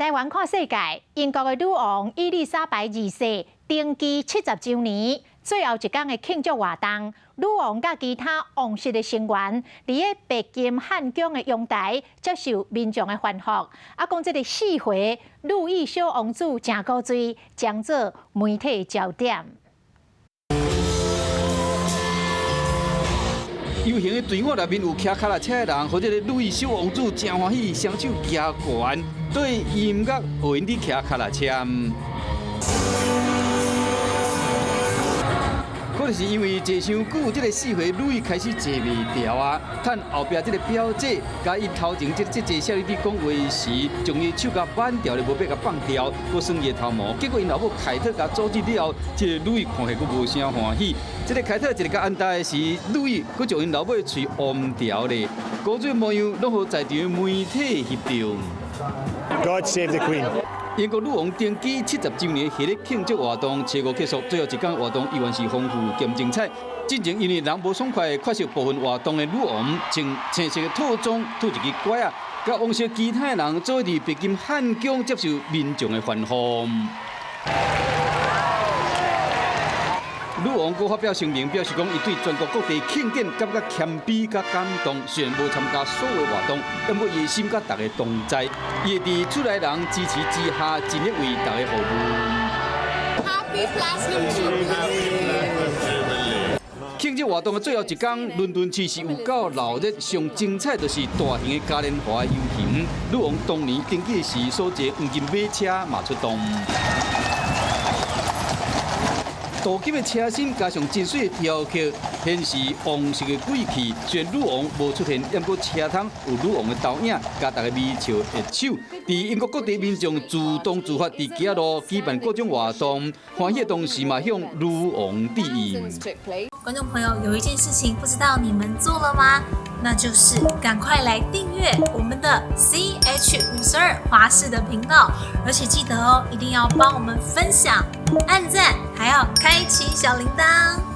台湾看世界，英国的女王伊丽莎白二世登基70周年，最后一天的庆祝活动，女王甲其他王室的成员伫个白金汉宫的阳台接受民众的欢呼。讲这个4回路易小王子真古锥，将做媒体焦点。 游行的队伍内面有骑脚踏车的人，或者个路易小王子真欢喜，双手举悬，对音乐学因伫骑脚踏车。可能是因为坐伤久，这个4回路易开始坐袂调啊。趁后壁这个表姐，甲伊头前这个小女子讲话时，将伊手甲挽掉，就无要甲放掉，搁算伊的头毛。结果因老母凯特甲阻止了后，这个路易看起佫无啥欢喜。 这个凯特一个较安大的是，路易佫将因老母的喙弯掉咧，古锥模样拢互在场的媒体翕到。God save the Queen。 英国女王登基70周年系列庆祝活动7月结束，最后一天活动依然是丰富兼精彩。进前因为人无爽快，缺席部分活动的女王穿青色的套装，拄一支拐啊，甲王室其他的人做伫白金汉宫接受民众的欢呼。 女王阁发表声明，表示讲伊对全国各地庆典感觉谦卑甲感动，虽然无参加所有活动，但不伊心甲大家同在，伊会伫厝内人支持之下，尽力为大家服务。Happy Platinum Jubilee！ 庆祝活动的最后一天，伦敦市是有够闹热，上精彩就是大型的嘉年华游行。女王当年登基时所坐黄金马车嘛出动。 镀金的车身加上金水的雕刻，显示王室的贵气。虽然女王无出现，但过车窗有女王的倒影，加大家微笑的手。伫英国各地民众自动自发伫街路举办各种活动，欢喜的同时嘛向女王致意。观众朋友，有一件事情不知道你们做了吗？那就是赶快来订阅我们的 CH52华视的频道，而且记得哦，一定要帮我们分享、按赞，还要开启小铃铛。